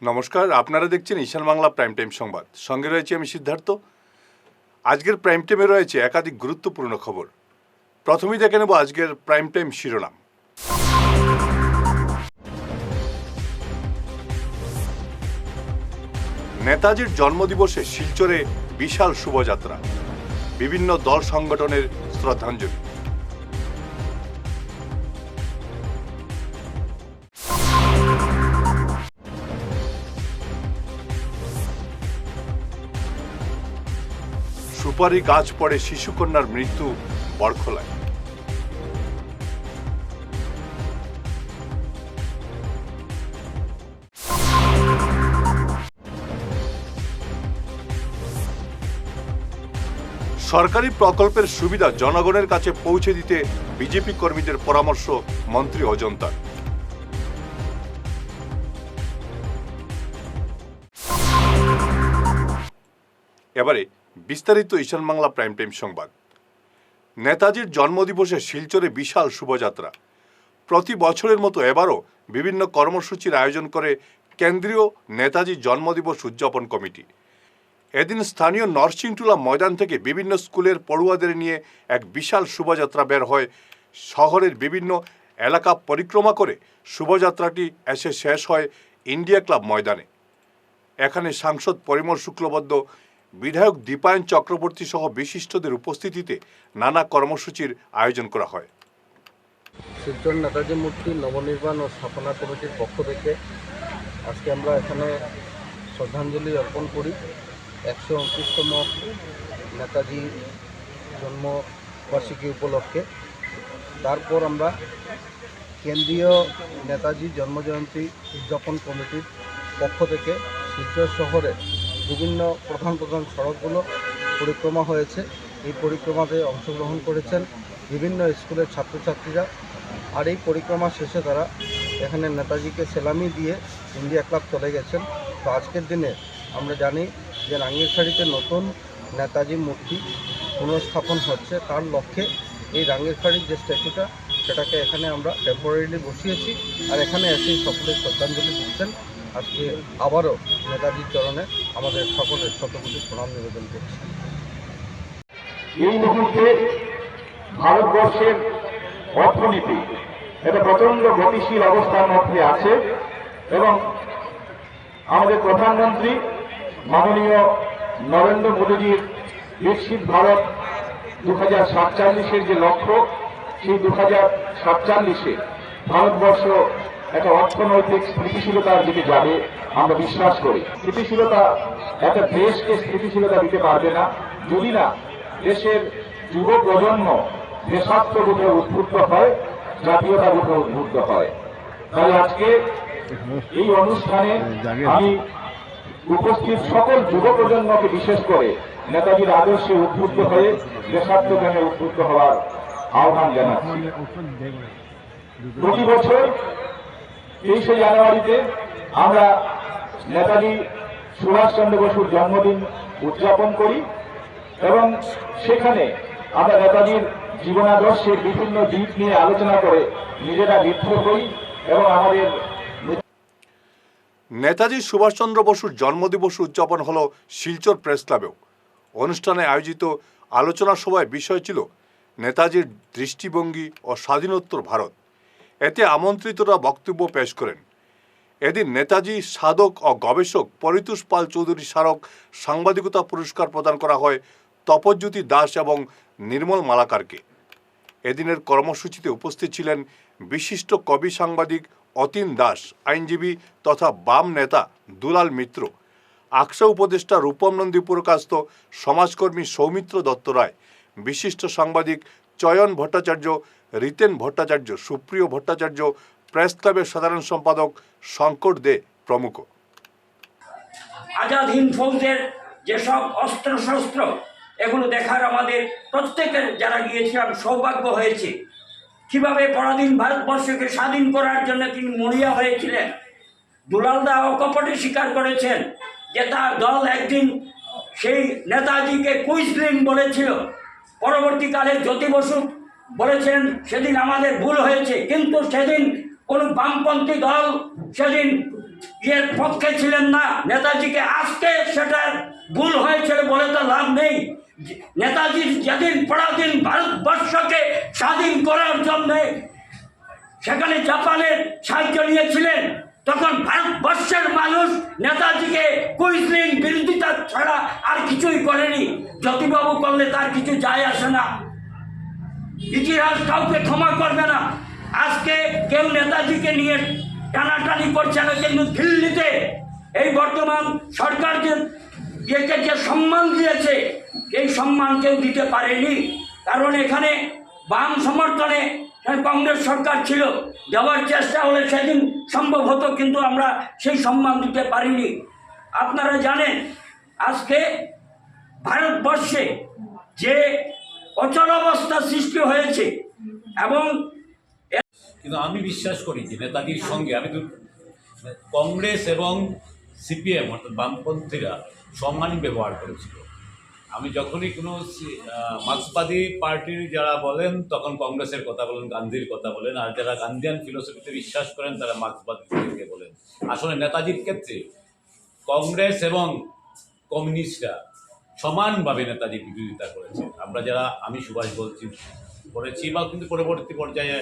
নমস্কার, আপনারা দেখছেন ঈশান বাংলা প্রাইম টাইম সংবাদ। সঙ্গে রয়েছে আমি সিদ্ধার্থ। আজকের প্রাইম টাইমে রয়েছে একাধিক গুরুত্বপূর্ণ খবর। প্রথমেই দেখে নেব আজকের প্রাইম টাইম শিরোনাম। নেতাজির জন্মদিবসে শিলচরে বিশাল শুভযাত্রা, বিভিন্ন দল সংগঠনের শ্রদ্ধাঞ্জলি। সুপারি গাছ পড়ে শিশুকন্যার মৃত্যু বড়খোলায়। সরকারি প্রকল্পের সুবিধা জনগণের কাছে পৌঁছে দিতে বিজেপি কর্মীদের পরামর্শ মন্ত্রী অজন্তার। এবারে বিস্তারিত ঈশান বাংলা প্রাইম টাইম সংবাদ। নেতাজির জন্মদিবসে শিলচরে বিশাল শুভযাত্রা। প্রতি বছরের মতো এবারও বিভিন্ন কর্মসূচির আয়োজন করে কেন্দ্রীয় নেতাজি জন্মদিবস উদযাপন কমিটি। এদিন স্থানীয় নরসিংটুলা ময়দান থেকে বিভিন্ন স্কুলের পড়ুয়াদের নিয়ে এক বিশাল শুভযাত্রা বের হয়। শহরের বিভিন্ন এলাকা পরিক্রমা করে শুভযাত্রাটি এসে শেষ হয় ইন্ডিয়া ক্লাব ময়দানে। এখানে সাংসদ পরিমল শুক্লবৈদ্য, বিধায়ক দীপায়ন চক্রবর্তী সহ বিশিষ্টদের উপস্থিতিতে নানা কর্মসূচির আয়োজন করা হয়। শিলচর নেতাজি মূর্তি নবনির্মাণ ও স্থাপনা কমিটির পক্ষ থেকে আজকে আমরা এখানে শ্রদ্ধাঞ্জলি অর্পণ করি 129তম নেতাজি জন্মবার্ষিকী উপলক্ষে। তারপর আমরা কেন্দ্রীয় নেতাজি জন্মজয়ন্তী উদযাপন কমিটির পক্ষ থেকে শিলচর শহরে বিভিন্ন প্রধান সড়কগুলো পরিক্রমা হয়েছে। এই পরিক্রমাতে অংশগ্রহণ করেছেন বিভিন্ন স্কুলের ছাত্রছাত্রীরা। আর এই পরিক্রমা শেষে তারা এখানে নেতাজিকে সেলামি দিয়ে ইন্ডিয়া ক্লাব চলে গেছেন। তো আজকের দিনে আমরা জানি যে রাঙ্গিরখাড়িতে নতুন নেতাজি মূর্তি পুনঃস্থাপন হচ্ছে। তার লক্ষ্যে এই রাঙ্গিরখাড়ির যে স্ট্যাচুটা সেটাকে এখানে আমরা টেম্পোরারিলি বসিয়েছি। আর এখানে এসেই সকলে শ্রদ্ধাঞ্জলি দিচ্ছেন। আজকে আবারও নেতাজির চরণে আমাদের সকলের শতকোটি প্রণাম নিবেদন করছি। এই মুহূর্তে ভারতবর্ষের অর্থনীতি একটা প্রচন্ড গতিশীল অবস্থার মধ্যে আছে এবং আমাদের প্রধানমন্ত্রী মাননীয় নরেন্দ্র মোদীজির বিকশিত ভারত 2047-এর যে লক্ষ্য, সেই 2047-এ ভারতবর্ষ একটা অর্থনৈতিক স্থিতিশীলতার দিকে যাবে আমরা বিশ্বাস করি। স্থিতিশীলতা একটা দেশকে স্থিতিশীলতা দিতে পারবে না যদি না দেশের যুব প্রজন্ম দেশাত্মবোধে উদ্বুদ্ধ হয়, জাতীয়তাবোধে উদ্বুদ্ধ হয়। তাই আজকে এই অনুষ্ঠানে আমি উপস্থিত সকল যুব প্রজন্মকে বিশেষ করে নেতাজির আদর্শে উদ্বুদ্ধ হয়ে দেশাত্মজ্ঞানে উদ্বুদ্ধ হওয়ার আহ্বান জানাচ্ছি। প্রতি বছর 23শে জানুয়ারিতে আমরা নেতাজি সুভাষচন্দ্র বসুর জন্মদিন উদযাপন করি এবং সেখানে আমরা নেতাজির জীবনাদর্শের বিভিন্ন দিক নিয়ে আলোচনা করে নিজেরা লিপ্ত হই এবং আমাদের নেতাজি সুভাষচন্দ্র বসুর জন্মদিবস উদযাপন হলো শিলচর প্রেস ক্লাবেও। অনুষ্ঠানে আয়োজিত আলোচনা সভায় বিষয় ছিল নেতাজির দৃষ্টিভঙ্গি ও স্বাধীনোত্তর ভারত। এতে আমন্ত্রিতরা বক্তব্য পেশ করেন। এদিন নেতাজি সাধক ও গবেষক পরিতোষ পাল চৌধুরী স্মারক সাংবাদিকতা পুরস্কার প্রদান করা হয় তপজ্যোতি দাস এবং নির্মল মালাকারকে। এদিনের কর্মসূচিতে উপস্থিত ছিলেন বিশিষ্ট কবি সাংবাদিক অতীন দাস, আইনজীবী তথা বাম নেতা দুলাল মিত্র, আকসা উপদেষ্টা রূপম নন্দী পুরকাস্ত, সমাজকর্মী সৌমিত্র দত্ত রায়, বিশিষ্ট সাংবাদিক চয়ন ভট্টাচার্য, রিতেন ভট্টাচার্য, সুপ্রিয় ভট্টাচার্য, প্রেস ক্লাবের সাধারণ সম্পাদক শঙ্কর দে প্রমুখ। আজাদ হিন্দ ফৌজের যেসব অস্ত্রশস্ত্র এগুলো দেখার আমাদের প্রত্যেকের যারা গিয়েছিলাম সৌভাগ্য হয়েছে। কিভাবে পরাধীন ভারতবর্ষকে স্বাধীন করার জন্য তিনি মরিয়া হয়েছিলেন। দুলালদা অকপটে স্বীকার করেছেন যে তার দল একদিন সেই নেতাজিকে কুইজলিং বলেছিল। পরবর্তীকালে জ্যোতি বসু বলেছেন সেদিন আমাদের ভুল হয়েছে, কিন্তু সেদিন কোনো বামপন্থী দল সেদিন এর পক্ষে ছিলেন না নেতাজিকে। আজকে সেটা ভুল হয়েছিল বলে তো লাভ নেই। নেতাজি যেদিন পরাধীন ভারতবর্ষকে স্বাধীন করার জন্যে সেখানে জাপানের সাহায্য নিয়েছিলেন, তখন ভারতবর্ষের মানুষ নেতাজিকে কুইজলিং বিরোধিতা ছাড়া আর কিছুই করেনি। জ্যোতিবাবু করলে তার কিছু যায় আসে না, ইতিহাস কাউকে ক্ষমা করবে না। আজকে কেউ নেতাজিকে নিয়ে টানাটানি করছে না, কিন্তু দিল্লিতে এই বর্তমান সরকার একে যে সম্মান দিয়েছে, এই সম্মান কেউ দিতে পারেনি। কারণ এখানে বাম সমর্থনে কংগ্রেস সরকার ছিল, দেওয়ার চেষ্টা হলে সেদিন সম্ভব হতো, কিন্তু আমরা সেই সম্মান দিতে পারিনি। আপনারা জানেন আজকে ভারতবর্ষে যে অচলাবস্থা সৃষ্টি হয়েছে, এবং কিন্তু আমি বিশ্বাস করি যে নেতাজির সঙ্গে কংগ্রেস এবং সিপিএম অর্থাৎ বামপন্থীরা সম্মানই ব্যবহার করেছিল। আমি যখনই কোনো মার্ক্সবাদী পার্টির যারা বলেন তখন কংগ্রেসের কথা বলেন, গান্ধীর কথা বলেন, আর যারা গান্ধিয়ান ফিলোসফিতে বিশ্বাস করেন তারা মার্ক্সবাদীকে বলেন। আসলে নেতাজির ক্ষেত্রে কংগ্রেস এবং কমিউনিস্টরা সমানভাবে নেতাজির বিরোধিতা করেছে। আমরা যারা, আমি সুভাষ বলছি, করেছি বা কিন্তু পরবর্তী পর্যায়ে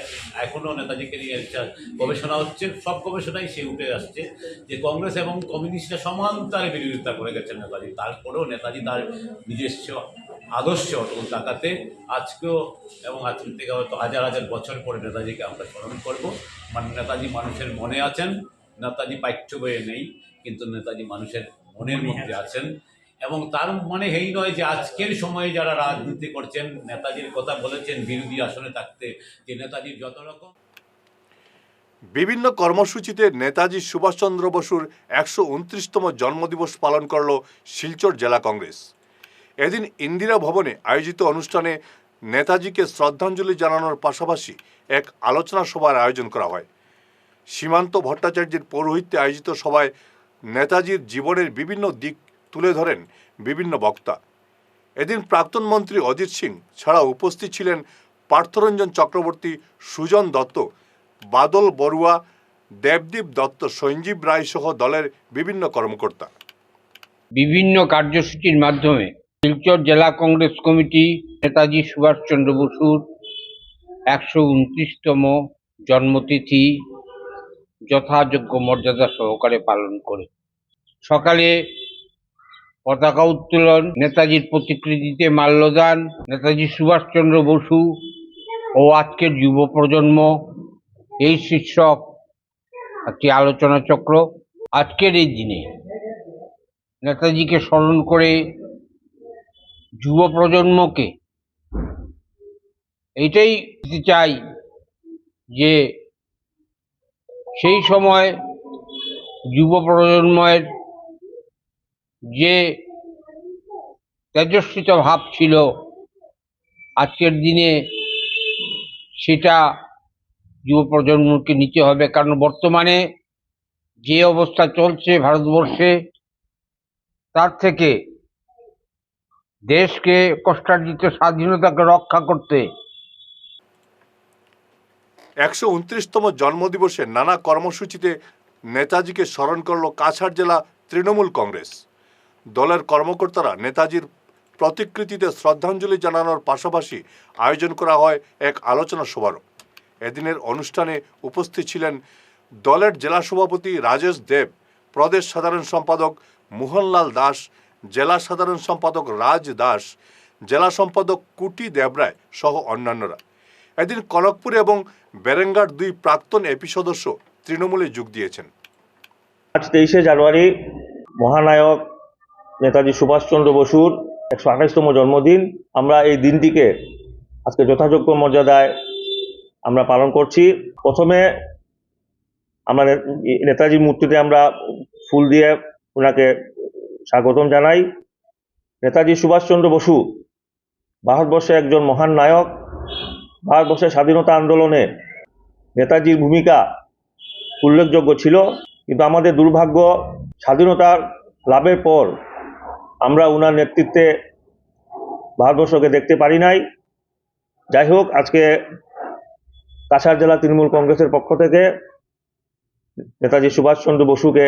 এখনও নেতাজিকে নিয়ে একটা গবেষণা হচ্ছে, সব গবেষণায় সে উঠে আসছে যে কংগ্রেস এবং কমিউনিস্টরা সমান তারে বিরোধিতা করে গেছেন নেতাজি। তারপরেও নেতাজি তার নিজস্ব আদর্শ অটল থাকাতে আজকেও এবং আজ থেকে হয়তো হাজার হাজার বছর পরে নেতাজিকে আমরা স্মরণ করব। মানে নেতাজি মানুষের মনে আছেন, নেতাজি পাঠ্য বইয়ে নেই, কিন্তু নেতাজি মানুষের মনের মধ্যে আছেন। এবং তার মানে এই নয় যে আজকের সময়ে যারা রাজনীতি করছেন নেতাজির কথা বলেছেন বিরোধী আসনে থাকতে, যে নেতাজির যত রকম বিভিন্ন কর্মসূচিতে নেতাজি সুভাষচন্দ্র বসুর ১২৯তম জন্মদিবস পালন করল শিলচর জেলা কংগ্রেস। এদিন ইন্দিরা ভবনে আয়োজিত অনুষ্ঠানে নেতাজিকে শ্রদ্ধাঞ্জলি জানানোর পাশাপাশি এক আলোচনা সভার আয়োজন করা হয়। সীমান্ত ভট্টাচার্যের পৌরোহিত্যে আয়োজিত সভায় নেতাজির জীবনের বিভিন্ন দিক তুলে ধরেন বিভিন্ন বক্তা। এদিন প্রাক্তন মন্ত্রী অজিত সিং ছাড়াও উপস্থিত ছিলেন পার্থরঞ্জন চক্রবর্তী, সুজন দত্ত, বাদল বড়ুয়া, দেবদীপ দত্ত, সঞ্জীব রায় সহ দলের বিভিন্ন কর্মকর্তা। বিভিন্ন কার্যসূচির মাধ্যমে শিলচর জেলা কংগ্রেস কমিটি নেতাজি সুভাষচন্দ্র বসুর ১২৯তম জন্মতিথি যথাযোগ্য মর্যাদা সহকারে পালন করে সকালে পতাকা উত্তোলন, নেতাজির প্রতিকৃতিতে মাল্যদান, নেতাজি সুভাষচন্দ্র বসু ও আজকের যুব প্রজন্ম এই শীর্ষক একটি আলোচনা চক্র। আজকের এই দিনে নেতাজিকে স্মরণ করে যুব প্রজন্মকে এইটাই দিতে চাই যে সেই সময় যুব প্রজন্মের যে তেজস্বিত ভাব ছিল আজকের দিনে সেটা যুব প্রজন্মকে নিতে হবে। কারণ বর্তমানে যে অবস্থা চলছে ভারতবর্ষে, তার থেকে দেশকে কষ্টার্জিত স্বাধীনতাকে রক্ষা করতে ১২৯তম জন্মদিবসে নানা কর্মসূচিতে নেতাজিকে স্মরণ করল কাছাড় জেলা তৃণমূল কংগ্রেস। দলের কর্মকর্তারা নেতাজির প্রতিকৃতিতে শ্রদ্ধাঞ্জলি জানানোর পাশাপাশি আয়োজন করা হয় এক আলোচনা সভারও। এদিনের অনুষ্ঠানে উপস্থিত ছিলেন দলের জেলা সভাপতি রাজেশ দেব, প্রদেশ সাধারণ সম্পাদক মোহনলাল দাস, জেলা সাধারণ সম্পাদক রাজ দাস, জেলা সম্পাদক কুটি দেবরায় সহ অন্যান্যরা। এদিন কনকপুর এবং বেরেঙ্গার 2 প্রাক্তন এপি সদস্য তৃণমূলে যোগ দিয়েছেন। আজ 23শে জানুয়ারি মহানায়ক নেতাজি সুভাষচন্দ্র বসুর ১২৮তম জন্মদিন। আমরা এই দিনটিকে আজকে যথাযোগ্য মর্যাদায় আমরা পালন করছি। প্রথমে আমরা নেতাজি মূর্তিতে আমরা ফুল দিয়ে ওনাকে স্বাগতম জানাই। নেতাজি সুভাষচন্দ্র বসু ভারতবর্ষের একজন মহান নায়ক। ভারতবর্ষের স্বাধীনতা আন্দোলনে নেতাজির ভূমিকা উল্লেখযোগ্য ছিল, কিন্তু আমাদের দুর্ভাগ্য স্বাধীনতার লাভের পর আমরা ওনার নেতৃত্বে ভারতবর্ষকে দেখতে পারি নাই। যাই হোক, আজকে কাছাড় জেলা তৃণমূল কংগ্রেসের পক্ষ থেকে নেতাজি সুভাষচন্দ্র বসুকে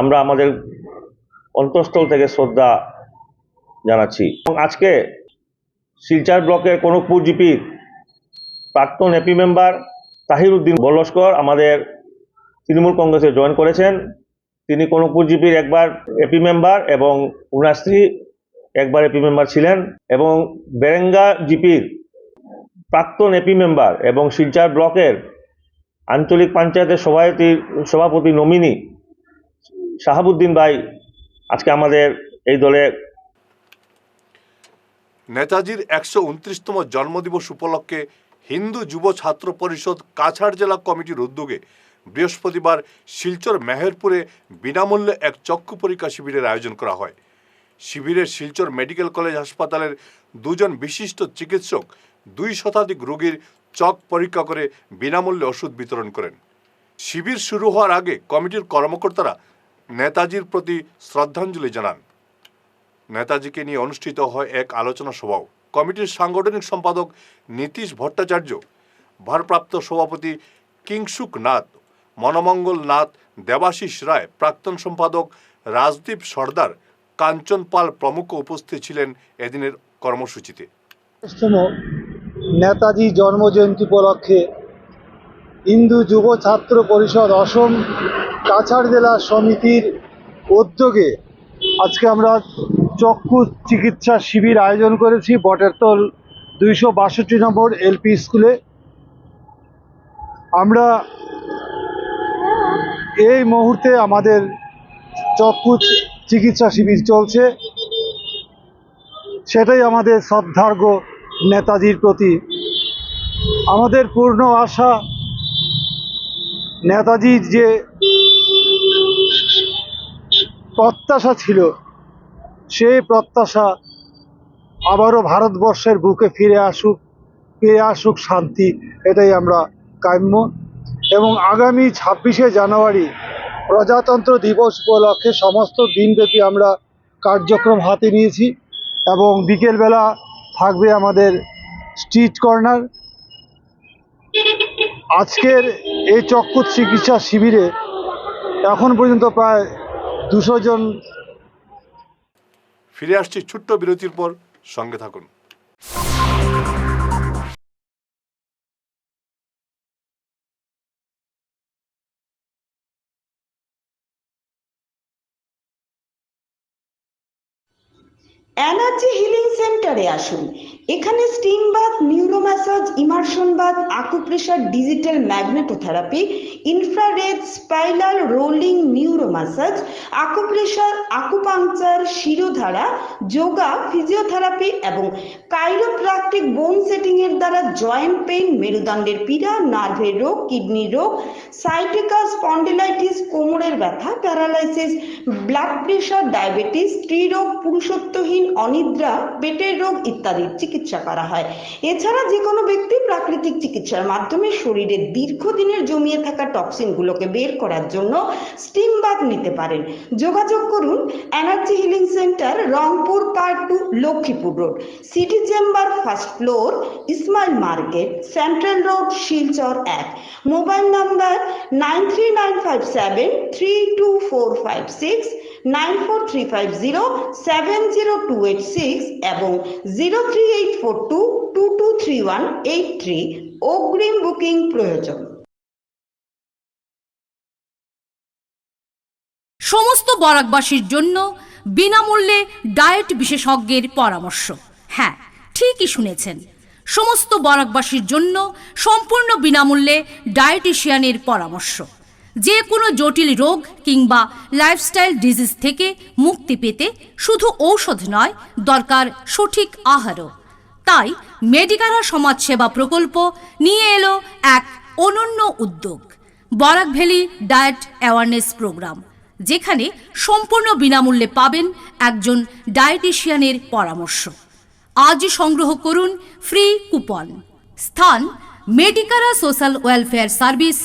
আমরা আমাদের অন্তঃস্থল থেকে শ্রদ্ধা জানাচ্ছি। এবং আজকে শিলচর ব্লকের কনকপুর জিপির প্রাক্তন এপি মেম্বার তাহির উদ্দিন বলস্কর আমাদের তৃণমূল কংগ্রেসে জয়েন করেছেন। তিনি কনকপুর জিপির একবার এপি মেম্বার এবং ওনার স্ত্রী একবার এপি মেম্বার ছিলেন, এবং বেরেঙ্গা জিপির প্রাক্তন এপি মেম্বার এবং শিলচর ব্লকের আঞ্চলিক পঞ্চায়েতের সভাপতি নমিনি শাহাবুদ্দিন ভাই আজকে আমাদের এই দলে। নেতাজির 129তম জন্মদিবস উপলক্ষে হিন্দু যুব ছাত্র পরিষদ কাছাড় জেলা কমিটির উদ্যোগে বৃহস্পতিবার শিলচর মেহেরপুরে বিনামূল্যে এক চক্ষু পরীক্ষা শিবিরের আয়োজন করা হয়। শিবিরে শিলচর মেডিকেল কলেজ হাসপাতালের 2 জন বিশিষ্ট চিকিৎসক 2 শতাধিক রোগীর চোখ পরীক্ষা করে বিনামূল্যে ওষুধ বিতরণ করেন। শিবির শুরু হওয়ার আগে কমিটির কর্মকর্তারা নেতাজির প্রতি শ্রদ্ধাঞ্জলি জানান। নেতাজিকে নিয়ে অনুষ্ঠিত হয় এক আলোচনা সভাও। কমিটির সাংগঠনিক সম্পাদক নীতিশ ভট্টাচার্য, ভারপ্রাপ্ত সভাপতি কিংসুক নাথ, মনমঙ্গল নাথ, দেবাশিস রায়, প্রাক্তন সম্পাদক রাজদীপ সর্দার, কাঞ্চন পাল প্রমুখ উপস্থিত ছিলেন এদিনের কর্মসূচিতে। নেতাজি জন্মজয়ন্তী উপলক্ষে হিন্দু যুব ছাত্র পরিষদ অসম কাছাড় জেলা সমিতির উদ্যোগে আজকে আমরা চক্ষু চিকিৎসা শিবির আয়োজন করেছি বটেরতল 262 নম্বর এলপি স্কুলে। আমরা এই মুহূর্তে আমাদের চক্ষু চিকিৎসা শিবির চলছে, সেটাই আমাদের শ্রদ্ধার্ঘ্য নেতাজির প্রতি। আমাদের পূর্ণ আশা নেতাজির যে প্রত্যাশা ছিল সেই প্রত্যাশা আবারও ভারতবর্ষের বুকে ফিরে আসুক শান্তি, এটাই আমরা কাম্য। এবং আগামী 26শে জানুয়ারি প্রজাতন্ত্র দিবস উপলক্ষে সমস্ত দিনব্যাপী আমরা কার্যক্রম হাতে নিয়েছি এবং বিকেলবেলা থাকবে আমাদের স্ট্রিট কর্নার। আজকের এই চক্ষু চিকিৎসা শিবিরে এখন পর্যন্ত প্রায় 200 জন। ফিরে আসছি ছোট্ট বিরতির পর, সঙ্গে থাকুন। এনার্জি হিলিং সেন্টারে আসুন। এখানে steam bath, neuro massage, immersion bath, acupressure, digital magnetotherapy, infrared, spiral rolling neuro massage, acupressure, acupuncture, Shirodhara, yoga, physiotherapy এবং কাইরোপ্র্যাকটিক বোন সেটিং এর দ্বারা জয়েন্ট পেইন, মেরুদণ্ডের পীড়া, নার্ভের রোগ, কিডনি রোগ, সাইটিকা, স্পন্ডিলাইটিস, কোমরের ব্যথা, প্যারালাইসিস, ব্লাড প্রেশার, ডায়াবেটিস, স্ত্রীরোগ, পুরুষত্বহীন, অনিদ্রা, পেটের রোগ ইত্যাদির চিকিৎসা করা হয়। এছাড়া যে কোনো ব্যক্তি প্রাকৃতিক চিকিৎসার মাধ্যমে শরীরে দীর্ঘদিনের জমিয়ে থাকা টক্সিনগুলোকে বের করার জন্য স্টিম বাথ নিতে পারেন। যোগাযোগ করুন energy healing centre, Rangpur part 2, Lakshmipur road, city chamber, first floor, Ismail market, central road, Silchar 1। Mobile number 9395732456, 9435070286 এবং 03842223183। অগ্রিম বুকিং প্রয়োজন। সমস্ত বরাকবাসীর জন্য বিনামূল্যে ডায়েট বিশেষজ্ঞের পরামর্শ। হ্যাঁ, ঠিকই শুনেছেন, সমস্ত বরাকবাসীর জন্য সম্পূর্ণ বিনামূল্যে ডায়েটিশিয়ানের পরামর্শ। যে কোনো জটিল রোগ কিংবা লাইফস্টাইল ডিজিজ থেকে মুক্তি পেতে শুধু ঔষধ নয়, দরকার সঠিক আহারও। তাই মেডিকারা সমাজসেবা প্রকল্প নিয়ে এলো এক অনন্য উদ্যোগ, Barak valley diet awareness programme, যেখানে সম্পূর্ণ বিনামূল্যে পাবেন একজন ডায়েটিশিয়ানের পরামর্শ। আজই সংগ্রহ করুন ফ্রি কুপন। স্থান Medicara social welfare service,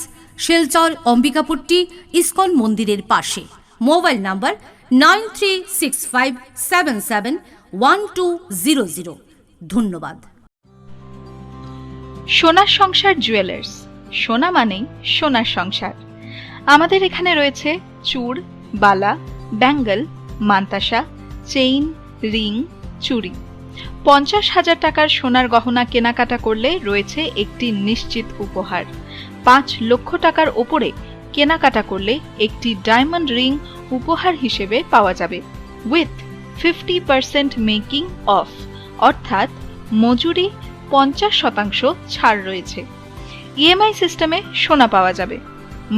Silchar Ambikapatti ISKCON মন্দিরের পাশে। Mobile number 9365771200। ধন্যবাদ। সোনার সংসার জুয়েলার্স, সোনা মানেই সোনার সংসার। আমাদের এখানে রয়েছে চূড়, বালা, ব্যাঙ্গল, মান্তাসা, চেইন, রিং, চুড়ি। 50,000 টাকার সোনার গহনা কেনাকাটা করলে রয়েছে একটি নিশ্চিত উপহার। 5 লক্ষ টাকার ওপরে কেনাকাটা করলে একটি ডায়মন্ড রিং উপহার হিসেবে পাওয়া যাবে উইথ 50% মেকিং অফ, অর্থাৎ মজুরি 50% ছাড় রয়েছে। ইএমআই সিস্টেমে সোনা পাওয়া যাবে।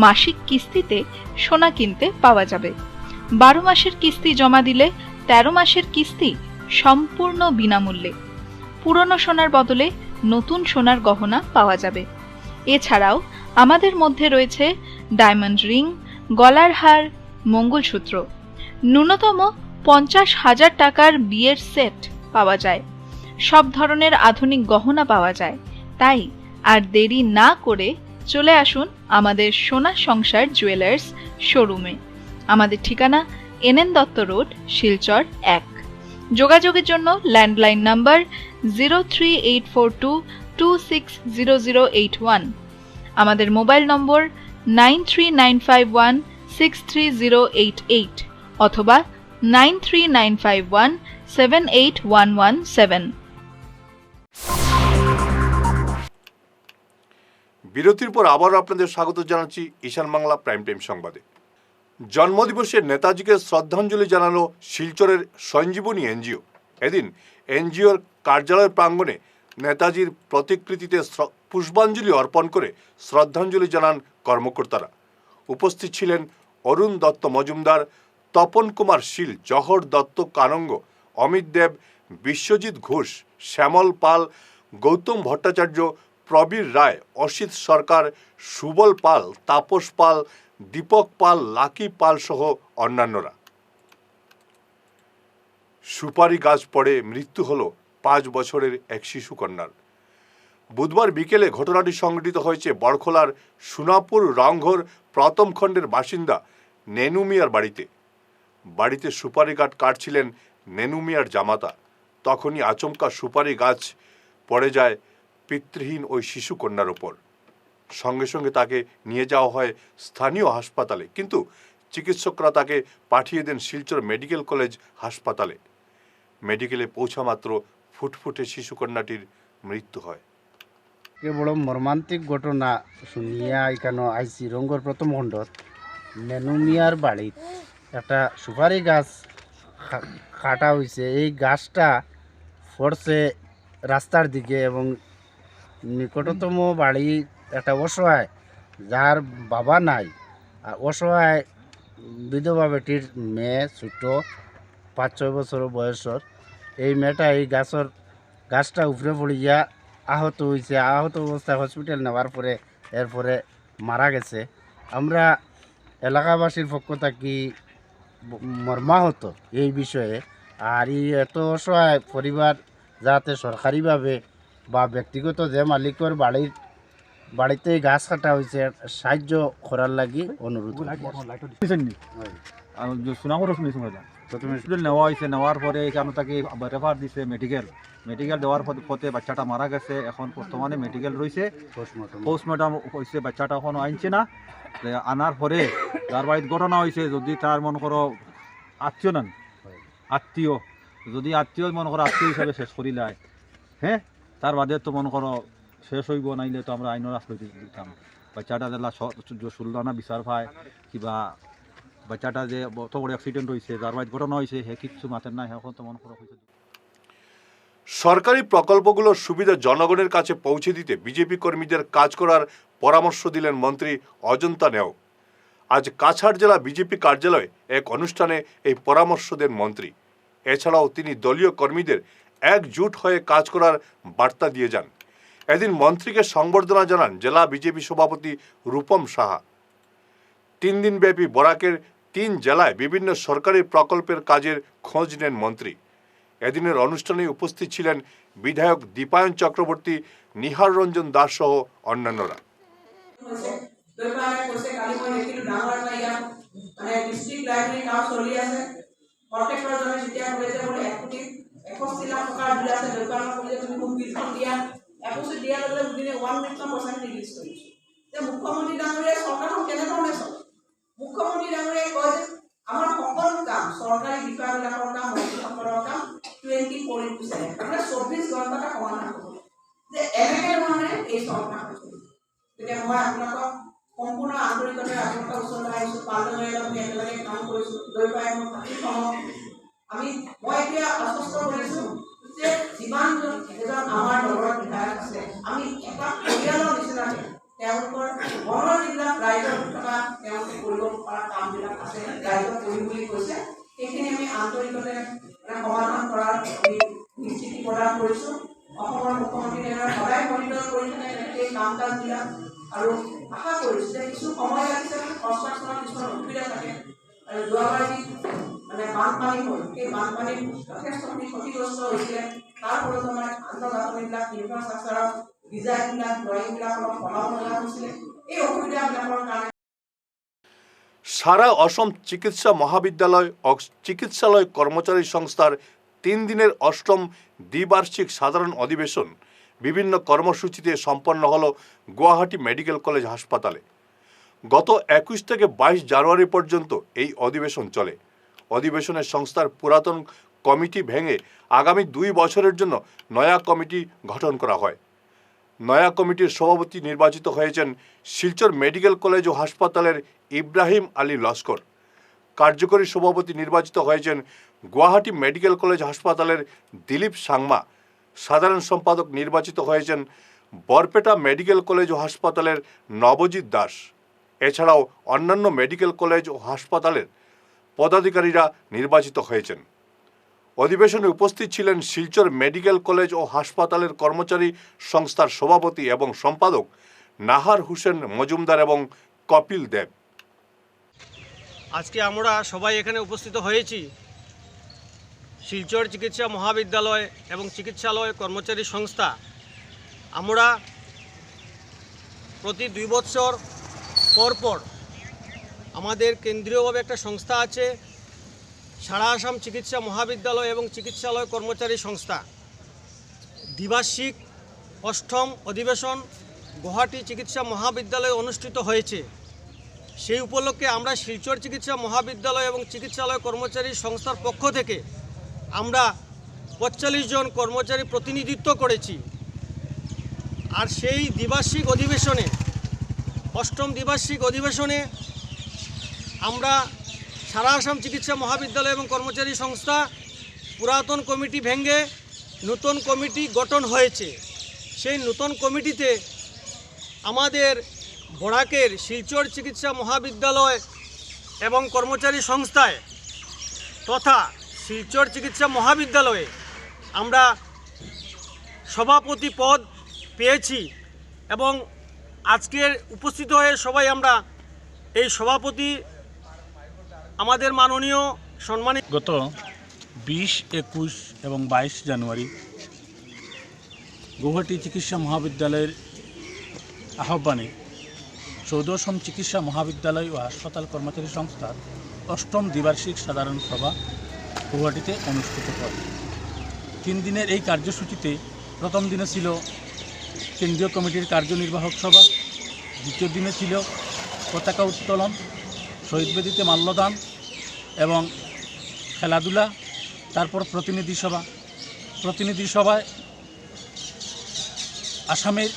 মাসিক কিস্তিতে সোনা কিনতে পাওয়া যাবে। 12 মাসের কিস্তি জমা দিলে 13 মাসের কিস্তি সম্পূর্ণ বিনামূল্যে। পুরনো সোনার বদলে নতুন সোনার গহনা পাওয়া যাবে। এছাড়াও আমাদের মধ্যে রয়েছে ডায়মন্ড রিং, গলার হার, মঙ্গলসূত্র। ন্যূনতম 50,000 টাকার বিয়ের সেট পাওয়া যায়। সব ধরনের আধুনিক গহনা পাওয়া যায়। তাই আর দেরি না করে চলে আসুন আমাদের সোনা সংসার জুয়েলার্স শোরুমে। আমাদের ঠিকানা NN দত্ত রোড, শিলচর 1। যোগাযোগের জন্য ল্যান্ডলাইন নাম্বার 03842260081, আমাদের মোবাইল নম্বর 9395163088 অথবা 9395178117। বিরতির পর আবারও আপনাদের স্বাগত জানাচ্ছি ঈশান বাংলা প্রাইম টাইম সংবাদে। জন্মদিবসে নেতাজিকে শ্রদ্ধাঞ্জলি জানালো শিলচরের সঞ্জীবনী এনজিও। এদিন এনজিওর কার্যালয় প্রাঙ্গণে নেতাজির প্রতিকৃতিতে পুষ্পাঞ্জলি অর্পণ করে শ্রদ্ধাঞ্জলি জানান কর্মকর্তারা। উপস্থিত ছিলেন অরুণ দত্ত মজুমদার, তপন কুমার শীল, জহর দত্ত কানঙ্গ, অমিত দেব, বিশ্বজিৎ ঘোষ, শ্যামল পাল, গৌতম ভট্টাচার্য, প্রবীর রায়, অসিত সরকার, সুবল পাল, তাপস পাল, দীপক পাল, লাকি পাল সহ অন্যান্যরা। সুপারি গাছ পড়ে মৃত্যু হল 5 বছরের এক শিশু কন্যার। বুধবার বিকেলে ঘটনাটি সংঘটিত হয়েছে বড়খোলার সোনাপুর রংঘর প্রথম খণ্ডের বাসিন্দা নেনু মিয়ার বাড়িতে। বাড়িতে সুপারি গাছ কাটছিলেন নেনু মিয়ার জামাতা। তখনই আচমকা সুপারি গাছ পড়ে যায় পিতৃহীন ওই শিশু কন্যার ওপর। সঙ্গে সঙ্গে তাকে নিয়ে যাওয়া হয় স্থানীয় হাসপাতালে, কিন্তু চিকিৎসকরা তাকে পাঠিয়ে দেন শিলচর মেডিকেল কলেজ হাসপাতালে। মেডিকেলে পৌঁছা মাত্র ফুটফুটে শিশু কন্যাটির মৃত্যু হয়। কে বড় মর্মান্তিক ঘটনা শুনিয়া এখানে আইসি রঙ্গর প্রথম খণ্ডত নেনু মিয়ার বাড়িত একটা সুপারি গাছ কাটা হয়েছে। এই গাছটা পড়ছে রাস্তার দিকে এবং নিকটতম বাড়ি একটা অসহায়, যার বাবা নাই, আর অসহায় বিধবা বেটির মেয়ে, ছোট 5-6 বছর বয়সর। এই মেয়েটা এই গাছটা উপরে পড়িয়া আহত হয়েছে। আহত অবস্থায় হসপিটাল নেওয়ার পরে এরপরে মারা গেছে। আমরা এলাকাবাসীর পক্ষ থেকে মর্মাহত এই বিষয়ে। আর এই এত অসহায় পরিবার যাতে সরকারিভাবে বা ব্যক্তিগত যে মালিকের বাড়িতে গাছ কাটা হয়েছে সাহায্য করার লাগি অনুরোধ। নেওয়া হয়েছে, নেওয়ার পরে এখানে তাকে রেফার দিছে মেডিকেল দেওয়ার পথে বাচ্চাটা মারা গেছে। এখন বর্তমানে মেডিকেল রয়েছে, পোস্টমর্টম হয়েছে, বাচ্চাটা এখনো আনছে না। আনার পরে যার বাড়িতে ঘটনা হয়েছে, যদি তার মনে করো আত্মীয় যদি আত্মীয় মনে করো আত্মীয় হিসাবে শেষ করি লাই, হ্যাঁ, তার বাদে তো মনে করো শেষ হইব, নাইলে তো আমরা আইনের রাস্তা দিতাম। বাচ্চাটা যেলা সুলদানা বিচার পায় কিবা বাচ্চাটা যে অত বড় অ্যাক্সিডেন্ট হয়েছে, যার বাড়িতে ঘটনা হয়েছে, হে কিচ্ছু মাথার নাই, এখন তো মনে করো হয়েছে। সরকারি প্রকল্পগুলোর সুবিধা জনগণের কাছে পৌঁছে দিতে বিজেপি কর্মীদের কাজ করার পরামর্শ দিলেন মন্ত্রী অজন্তা নেও। আজ কাছাড় জেলা বিজেপি কার্যালয়ে এক অনুষ্ঠানে এই পরামর্শ দেন মন্ত্রী। এছাড়াও তিনি দলীয় কর্মীদের একজুট হয়ে কাজ করার বার্তা দিয়ে যান। এদিন মন্ত্রীকে সংবর্ধনা জানান জেলা বিজেপি সভাপতি রূপম সাহা। 3 দিনব্যাপী বরাকের 3 জেলায় বিভিন্ন সরকারি প্রকল্পের কাজের খোঁজ নেন মন্ত্রী। এদিনের অনুষ্ঠানে উপস্থিত ছিলেন বিধায়ক দীপায়ন চক্রবর্তী, নিহার রঞ্জন দাস সহ অন্যান্যরা। মুখ্যমন্ত্ৰী ডাঙৰীয়া চৰকাৰখন কেনেধৰণে চলে, মুখ্যমন্ত্ৰী ডাঙৰীয়াই কয় যে আমাৰ সকলো কাম চৰকাৰী বিষয়াবিলাকৰ কাম মন্ত্ৰীসকলৰ কাম 24/7 মানে 24 ঘণ্টাতে সমাধান হ'ব যে এনেকে ধৰণে এই চৰকাৰখন চলিছে। তেতিয়া মই আপোনালোকক সম্পূৰ্ণ আন্তৰিকতাৰে আপোনালোকৰ ওচৰলৈ আহিছোঁ, পাৰ্লামেণ্টৰ লগত আমি একেলগে কাম কৰিছোঁ, লৈ পাই মই পাতি মই এতিয়া আশ্বস্ত কৰিছোঁ যে যিমানজন এজন আমাৰ দলৰ বিধায়ক আছে আমি এটা পৰিয়ালৰ নিচিনাকৈ তেওঁলোকৰ মনৰ যিবিলাক ৰাইজত থকা তেওঁলোকে কৰিব পৰা কামবিলাক আছে ৰাইজক কৰিম বুলি কৈছে সেইখিনি আমি আন্তৰিকতাৰে সমাধান কৰাৰ আমি নিশ্চিতি প্ৰদান কৰিছোঁ। অসমৰ মুখ্যমন্ত্ৰীয়ে সদায় মনিটৰ কৰি থাকে এই কাম কাজবিলাক আৰু আশা কৰিছোঁ যে কিছু সময় লাগিছে কনষ্ট্ৰাকশ্যনৰ কিছুমান অসুবিধা থাকে আৰু যোৱাবাৰ যি মানে বানপানী হ'ল সেই বানপানীত যথেষ্টখিনি ক্ষতিগ্ৰস্ত হৈছিলে তাৰ ফলত আমাৰ আন্তঃগাঁথনিবিলাক ইনফ্ৰাষ্ট্ৰাকচাৰৰ ডিজাইনবিলাক ড্ৰয়িংবিলাক অলপ সলাব লগা হৈছিলে এই অসুবিধাবিলাকৰ কাৰণে। সারা অসম চিকিৎসা মহাবিদ্যালয় ও চিকিৎসালয় কর্মচারী সংস্থার 3 দিনের 8ম দ্বিবার্ষিক সাধারণ অধিবেশন বিভিন্ন কর্মসূচিতে সম্পন্ন হল গুয়াহাটি মেডিকেল কলেজ হাসপাতালে। গত 21 থেকে 22 জানুয়ারি পর্যন্ত এই অধিবেশন চলে। অধিবেশনে সংস্থার পুরাতন কমিটি ভেঙে আগামী 2 বছরের জন্য নয়া কমিটি গঠন করা হয়। নয়া কমিটির সভাপতি নির্বাচিত হয়েছেন শিলচর মেডিকেল কলেজ ও হাসপাতালের ইব্রাহিম আলী লস্কর। কার্যকরী সভাপতি নির্বাচিত হয়েছেন গুয়াহাটি মেডিকেল কলেজ হাসপাতালের দিলীপ সাংমা। সাধারণ সম্পাদক নির্বাচিত হয়েছেন বরপেটা মেডিকেল কলেজ ও হাসপাতালের নবজিৎ দাস। এছাড়াও অন্যান্য মেডিকেল কলেজ ও হাসপাতালের পদাধিকারীরা নির্বাচিত হয়েছেন। অধিবেশনে উপস্থিত ছিলেন শিলচর মেডিকেল কলেজ ও হাসপাতালের কর্মচারী সংস্থার সভাপতি এবং সম্পাদক নাহার হোসেন মজুমদার এবং কপিল দেব। আজকে আমরা সবাই এখানে উপস্থিত হয়েছি শিলচর চিকিৎসা মহাবিদ্যালয় এবং চিকিৎসালয় কর্মচারী সংস্থা। আমরা প্রতি 2 বছর পর পর আমাদের কেন্দ্রীয়ভাবে একটা সংস্থা আছে সারা আসাম চিকিৎসা মহাবিদ্যালয় এবং চিকিৎসালয় কর্মচারী সংস্থা। দ্বিবার্ষিক 8ম অধিবেশন গুয়াহাটি চিকিৎসা মহাবিদ্যালয়ে অনুষ্ঠিত হয়েছে। সেই উপলক্ষে আমরা শিলচর চিকিৎসা মহাবিদ্যালয় এবং চিকিৎসালয় কর্মচারী সংস্থার পক্ষ থেকে আমরা 45 জন কর্মচারী প্রতিনিধিত্ব করেছি। আর সেই দ্বিবার্ষিক অধিবেশনে 8ম দ্বিবার্ষিক অধিবেশনে আমরা সারা আসাম চিকিৎসা মহাবিদ্যালয় এবং কর্মচারী সংস্থা পুরাতন কমিটি ভেঙে নতুন কমিটি গঠন হয়েছে। সেই নতুন কমিটিতে আমাদের বরাকের শিলচর চিকিৎসা মহাবিদ্যালয় এবং কর্মচারী সংস্থায় তথা শিলচর চিকিৎসা মহাবিদ্যালয়ে আমরা সভাপতি পদ পেয়েছি এবং আজকের উপস্থিত হয়ে সবাই আমরা এই সভাপতি আমাদের মাননীয় সম্মানিত গত 20, 21 এবং 22 জানুয়ারি গুয়াহাটি চিকিৎসা মহাবিদ্যালয়ের আহ্বানে 14ম চিকিৎসা মহাবিদ্যালয় ও হাসপাতাল কর্মচারী সংস্থার 8ম দ্বিবার্ষিক সাধারণ সভা গুয়াহাটিতে অনুষ্ঠিত হয়। 3 দিনের এই কার্যসূচিতে প্রথম দিনে ছিল কেন্দ্রীয় কমিটির কার্যনির্বাহক সভা, দ্বিতীয় দিনে ছিল পতাকা উত্তোলন, শহীদ বেদিতে মাল্যদান এবং খেলাধুলা, তারপর প্রতিনিধি সভা। প্রতিনিধি সভায় আসামের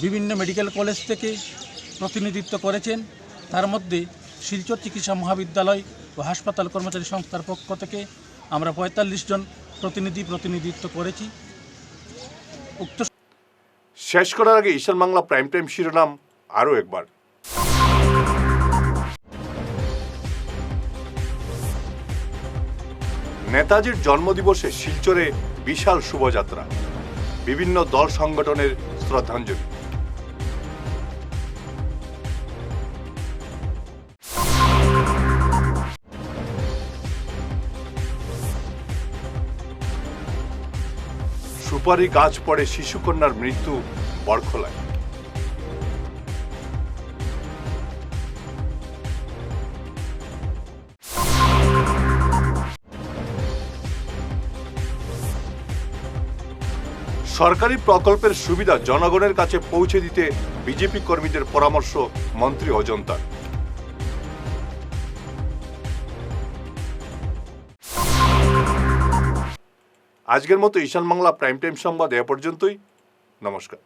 বিভিন্ন মেডিকেল কলেজ থেকে প্রতিনিধিত্ব করেছেন। তার মধ্যে শিলচর চিকিৎসা মহাবিদ্যালয় ও হাসপাতাল কর্মচারী সংস্থার পক্ষ থেকে আমরা 45 জন প্রতিনিধিত্ব করেছি। উক্ত শেষ করার আগে ঈশান বাংলা প্রাইম টাইম শিরোনাম আরও একবার। নেতাজির জন্মদিবসে শিলচরে বিশাল শোভাযাত্রা, বিভিন্ন দল সংগঠনের শ্রদ্ধাঞ্জলি। সুপারি গাছ পড়ে শিশুকন্যার মৃত্যু বরখলায়। সরকারি প্রকল্পের সুবিধা জনগণের কাছে পৌঁছে দিতে বিজেপি কর্মীদের পরামর্শ মন্ত্রী অজন্তার। আজকের মতো ঈশান বাংলা প্রাইম টাইম সংবাদ এ পর্যন্তই। নমস্কার।